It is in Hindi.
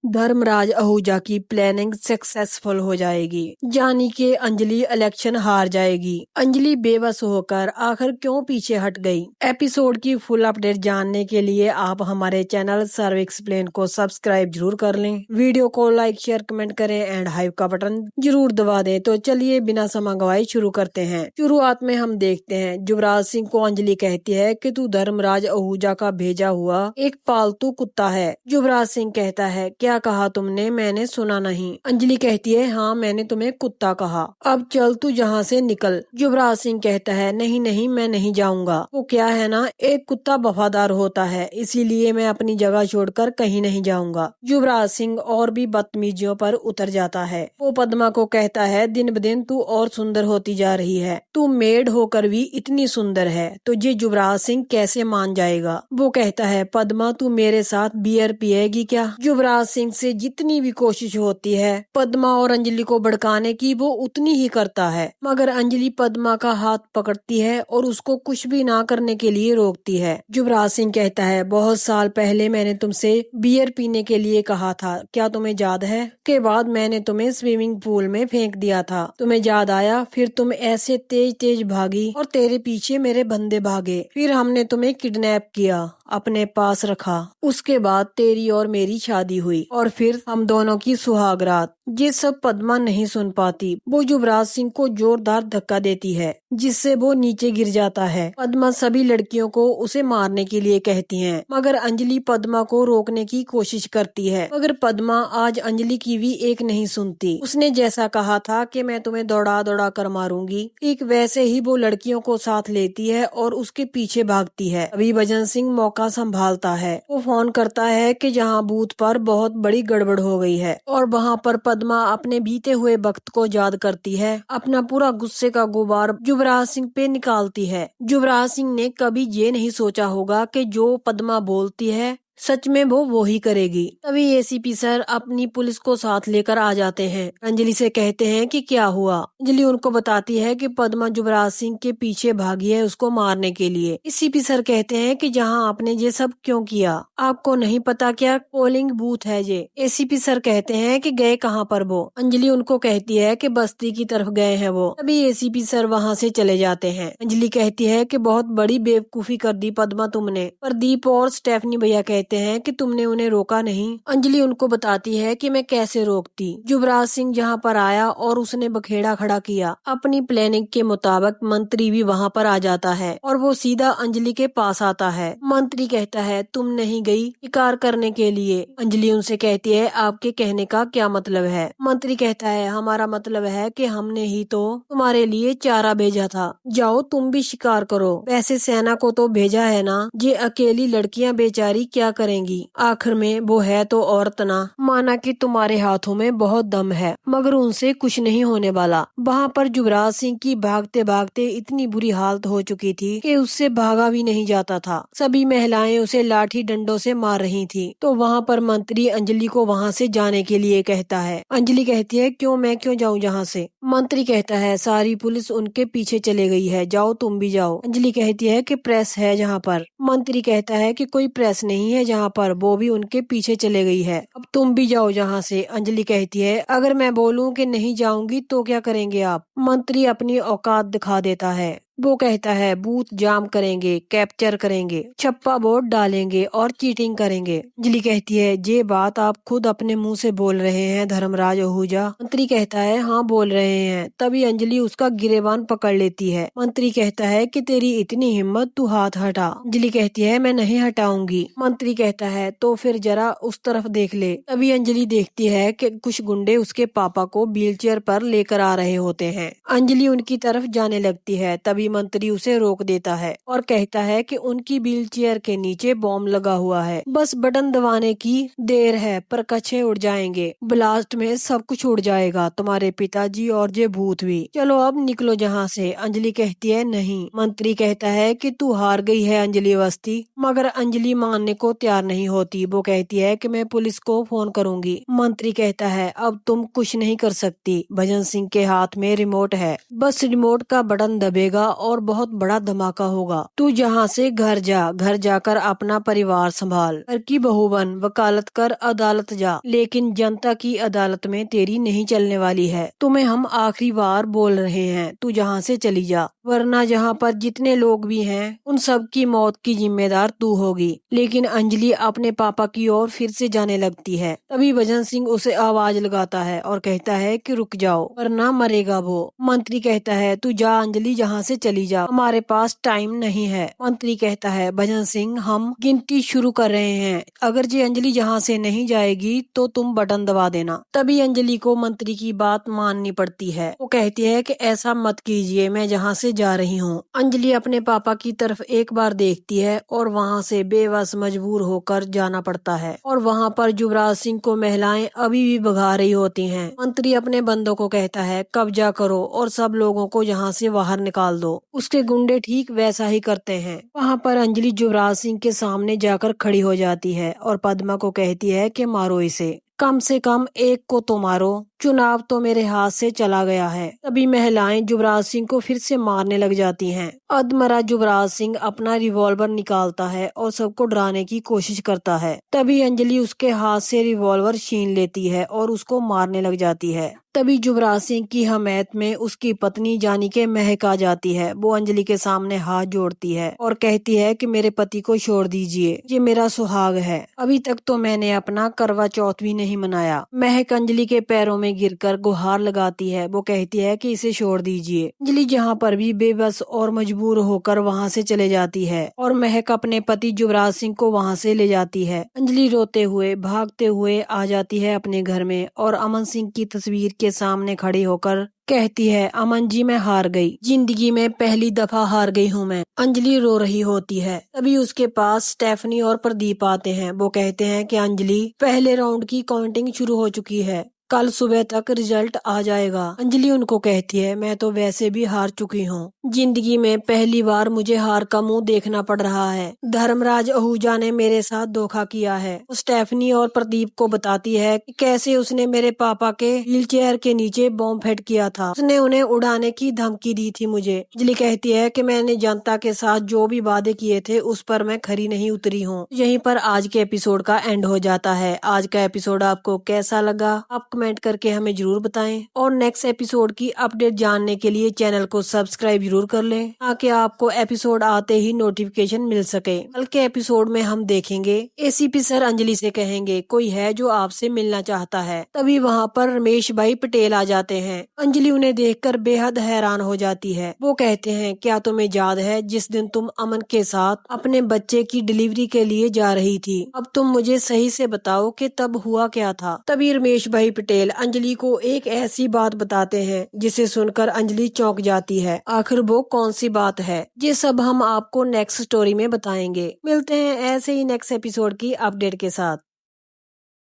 धर्मराज आहूजा की प्लानिंग सक्सेसफुल हो जाएगी, जानी के अंजलि इलेक्शन हार जाएगी। अंजलि बेबस होकर आखिर क्यों पीछे हट गई? एपिसोड की फुल अपडेट जानने के लिए आप हमारे चैनल सर्व एक्सप्लेन को सब्सक्राइब जरूर कर लें। वीडियो को लाइक शेयर कमेंट करें एंड हाइप का बटन जरूर दबा दें। तो चलिए बिना समय गवाए शुरू करते हैं। शुरुआत में हम देखते हैं युवराज सिंह को अंजलि कहती है कि तू धर्मराज आहूजा का भेजा हुआ एक पालतू कुत्ता है। युवराज सिंह कहता है क्या कहा तुमने? मैंने सुना नहीं। अंजलि कहती है हाँ मैंने तुम्हें कुत्ता कहा, अब चल तू यहाँ से निकल। युवराज सिंह कहता है नहीं नहीं मैं नहीं जाऊंगा। वो क्या है ना, एक कुत्ता वफादार होता है, इसीलिए मैं अपनी जगह छोड़कर कहीं नहीं जाऊंगा। युवराज सिंह और भी बदतमीजियों पर उतर जाता है। वो पद्मा को कहता है दिन ब दिन तू और सुंदर होती जा रही है, तू मेड होकर भी इतनी सुंदर है, तो ये युवराज सिंह कैसे मान जाएगा? वो कहता है पद्मा तू मेरे साथ बियर पिएगी क्या? युवराज सिंह से जितनी भी कोशिश होती है पद्मा और अंजलि को भड़काने की वो उतनी ही करता है, मगर अंजलि पद्मा का हाथ पकड़ती है और उसको कुछ भी ना करने के लिए रोकती है। युवराज सिंह कहता है बहुत साल पहले मैंने तुमसे बियर पीने के लिए कहा था, क्या तुम्हें याद है? के बाद मैंने तुम्हें स्विमिंग पूल में फेंक दिया था, तुम्हें याद आया? फिर तुम ऐसे तेज तेज भागी और तेरे पीछे मेरे बंदे भागे, फिर हमने तुम्हें किडनैप किया, अपने पास रखा, उसके बाद तेरी और मेरी शादी हुई और फिर हम दोनों की सुहाग रात। ये सब पद्मा नहीं सुन पाती, वो युवराज सिंह को जोरदार धक्का देती है जिससे वो नीचे गिर जाता है। पद्मा सभी लड़कियों को उसे मारने के लिए कहती हैं, मगर अंजलि पद्मा को रोकने की कोशिश करती है, मगर पद्मा आज अंजलि की भी एक नहीं सुनती। उसने जैसा कहा था कि मैं तुम्हें दौड़ा दौड़ा कर मारूंगी, ठीक वैसे ही वो लड़कियों को साथ लेती है और उसके पीछे भागती है। अभी भजन सिंह मौका संभालता है, वो फोन करता है कि जहाँ बूथ पर बहुत बड़ी गड़बड़ हो गई है और वहाँ पर पद्मा अपने बीते हुए वक्त को याद करती है, अपना पूरा गुस्से का गुबार युवराज सिंह पे निकालती है। युवराज सिंह ने कभी ये नहीं सोचा होगा कि जो पद्मा बोलती है सच में वो ही करेगी। तभी एसीपी सर अपनी पुलिस को साथ लेकर आ जाते हैं। अंजलि से कहते हैं कि क्या हुआ। अंजलि उनको बताती है कि पद्मा युवराज सिंह के पीछे भागी है उसको मारने के लिए। एसीपी सर कहते हैं कि जहां आपने ये सब क्यों किया, आपको नहीं पता क्या पोलिंग बूथ है ये? एसीपी सर कहते हैं कि गए कहाँ पर वो? अंजलि उनको कहती है कि बस्ती की तरफ गए हैं वो। तभी एसीपी सर वहाँ से चले जाते हैं। अंजलि कहती है कि बहुत बड़ी बेवकूफी कर दी पद्मा तुमने। प्रदीप और स्टेफनी भैया कहते हैं कि तुमने उन्हें रोका नहीं। अंजलि उनको बताती है कि मैं कैसे रोकती। युवराज सिंह यहाँ पर आया और उसने बखेड़ा खड़ा किया। अपनी प्लानिंग के मुताबिक मंत्री भी वहाँ पर आ जाता है और वो सीधा अंजलि के पास आता है। मंत्री कहता है तुम नहीं गई शिकार करने के लिए? अंजलि उनसे कहती है आपके कहने का क्या मतलब है? मंत्री कहता है हमारा मतलब है कि हमने ही तो तुम्हारे लिए चारा भेजा था, जाओ तुम भी शिकार करो। वैसे सेना को तो भेजा है ना, ये अकेली लड़कियां बेचारी क्या करेंगी? आखिर में वो है तो औरत ना। माना कि तुम्हारे हाथों में बहुत दम है, मगर उनसे कुछ नहीं होने वाला। वहाँ पर युवराज सिंह की भागते भागते इतनी बुरी हालत हो चुकी थी कि उससे भागा भी नहीं जाता था। सभी महिलाएं उसे लाठी डंडों से मार रही थी। तो वहाँ पर मंत्री अंजलि को वहाँ से जाने के लिए कहता है। अंजलि कहती है क्यों, मैं क्यों जाऊँ यहाँ से? मंत्री कहता है सारी पुलिस उनके पीछे चले गई है, जाओ तुम भी जाओ। अंजलि कहती है कि प्रेस है जहाँ पर। मंत्री कहता है कि कोई प्रेस नहीं है जहाँ पर, वो भी उनके पीछे चले गई है, अब तुम भी जाओ यहाँ से। अंजलि कहती है अगर मैं बोलूँ कि नहीं जाऊंगी तो क्या करेंगे आप? मंत्री अपनी औकात दिखा देता है। वो कहता है बूथ जाम करेंगे, कैप्चर करेंगे, छप्पा बोर्ड डालेंगे और चीटिंग करेंगे। अंजलि कहती है ये बात आप खुद अपने मुंह से बोल रहे हैं धर्मराज आहूजा? मंत्री कहता है हाँ बोल रहे हैं। तभी अंजलि उसका गिरेबान पकड़ लेती है। मंत्री कहता है कि तेरी इतनी हिम्मत, तू हाथ हटा। अंजलि कहती है मैं नहीं हटाऊंगी। मंत्री कहता है तो फिर जरा उस तरफ देख ले। तभी अंजलि देखती है कि कुछ गुंडे उसके पापा को व्हीलचेयर पर लेकर आ रहे होते हैं। अंजलि उनकी तरफ जाने लगती है, तभी मंत्री उसे रोक देता है और कहता है कि उनकी व्हीलचेयर के नीचे बॉम्ब लगा हुआ है, बस बटन दबाने की देर है, पर कच्छे उड़ जाएंगे, ब्लास्ट में सब कुछ उड़ जाएगा, तुम्हारे पिताजी और ये भूत भी। चलो अब निकलो जहाँ से। अंजलि कहती है नहीं। मंत्री कहता है कि तू हार गई है अंजलि अवस्थी, मगर अंजलि मानने को तैयार नहीं होती। वो कहती है कि मैं पुलिस को फोन करूंगी। मंत्री कहता है अब तुम कुछ नहीं कर सकती, भजन सिंह के हाथ में रिमोट है, बस रिमोट का बटन दबेगा और बहुत बड़ा धमाका होगा। तू जहाँ से घर जा, घर जाकर अपना परिवार संभाल, घर की बहू बन, वकालत कर, अदालत जा, लेकिन जनता की अदालत में तेरी नहीं चलने वाली है। तुम्हें हम आखिरी बार बोल रहे हैं, तू जहाँ से चली जा, वरना जहाँ पर जितने लोग भी हैं उन सब की मौत की जिम्मेदार तू होगी। लेकिन अंजलि अपने पापा की ओर फिर से जाने लगती है। तभी भजन सिंह उसे आवाज लगाता है और कहता है कि रुक जाओ वरना मरेगा वो। मंत्री कहता है तू जा अंजलि, जहाँ से चली जा, हमारे पास टाइम नहीं है। मंत्री कहता है भजन सिंह हम गिनती शुरू कर रहे हैं, अगर ये अंजलि जहाँ से नहीं जाएगी तो तुम बटन दबा देना। तभी अंजलि को मंत्री की बात माननी पड़ती है। वो कहती है कि ऐसा मत कीजिए, मैं जहाँ से जा रही हूँ। अंजलि अपने पापा की तरफ एक बार देखती है और वहाँ से बेबस मजबूर होकर जाना पड़ता है। और वहाँ पर युवराज सिंह को महिलाएं अभी भी भगा रही होती हैं। मंत्री अपने बंदों को कहता है कब्जा करो और सब लोगों को यहाँ से बाहर निकाल दो। उसके गुंडे ठीक वैसा ही करते हैं। वहाँ पर अंजलि युवराज सिंह के सामने जाकर खड़ी हो जाती है और पद्मा को कहती है कि मारो इसे, कम से कम एक को तो मारो, चुनाव तो मेरे हाथ से चला गया है। तभी महिलाएं युवराज सिंह को फिर से मारने लग जाती हैं। अधमरा युवराज सिंह अपना रिवॉल्वर निकालता है और सबको डराने की कोशिश करता है। तभी अंजलि उसके हाथ से रिवॉल्वर छीन लेती है और उसको मारने लग जाती है। तभी युवराज सिंह की हमायत में उसकी पत्नी यानी के महक आ जाती है। वो अंजलि के सामने हाथ जोड़ती है और कहती है कि मेरे पति को छोड़ दीजिए, ये मेरा सुहाग है, अभी तक तो मैंने अपना करवा चौथ भी नहीं मनाया। महक अंजलि के पैरों में गिरकर गुहार लगाती है। वो कहती है कि इसे छोड़ दीजिए। अंजलि जहाँ पर भी बेबस और मजबूर होकर वहाँ से चले जाती है और महक अपने पति युवराज सिंह को वहाँ से ले जाती है। अंजलि रोते हुए भागते हुए आ जाती है अपने घर में और अमन सिंह की तस्वीर के सामने खड़ी होकर कहती है अमन जी मैं हार गई, जिंदगी में पहली दफा हार गई हूँ मैं। अंजलि रो रही होती है। तभी उसके पास स्टेफनी और प्रदीप आते हैं। वो कहते हैं कि अंजलि पहले राउंड की काउंटिंग शुरू हो चुकी है, कल सुबह तक रिजल्ट आ जाएगा। अंजलि उनको कहती है मैं तो वैसे भी हार चुकी हूँ, जिंदगी में पहली बार मुझे हार का मुंह देखना पड़ रहा है। धर्मराज आहूजा ने मेरे साथ धोखा किया है। वो स्टेफनी और प्रदीप को बताती है कि कैसे उसने मेरे पापा के व्हीलचेयर के नीचे बॉम्ब फेंक किया था, उसने उन्हें उड़ाने की धमकी दी थी मुझे। अंजलि कहती है कि मैंने जनता के साथ जो भी वादे किए थे उस पर मैं खरी नहीं उतरी हूँ। यहीं पर आज के एपिसोड का एंड हो जाता है। आज का एपिसोड आपको कैसा लगा आप कमेंट करके हमें जरूर बताएं और नेक्स्ट एपिसोड की अपडेट जानने के लिए चैनल को सब्सक्राइब जरूर कर लें ताकि आपको एपिसोड आते ही नोटिफिकेशन मिल सके। कल के एपिसोड में हम देखेंगे एसीपी सर अंजलि से कहेंगे कोई है जो आपसे मिलना चाहता है। तभी वहाँ पर रमेश भाई पटेल आ जाते हैं। अंजलि उन्हें देखकर बेहद हैरान हो जाती है। वो कहते हैं क्या तुम्हें याद है जिस दिन तुम अमन के साथ अपने बच्चे की डिलीवरी के लिए जा रही थी, अब तुम मुझे सही से बताओ कि तब हुआ क्या था। तभी रमेश भाई पटेल अंजलि को एक ऐसी बात बताते हैं जिसे सुनकर अंजलि चौंक जाती है। आखिर वो कौन सी बात है, ये सब हम आपको नेक्स्ट स्टोरी में बताएंगे। मिलते हैं ऐसे ही नेक्स्ट एपिसोड की अपडेट के साथ।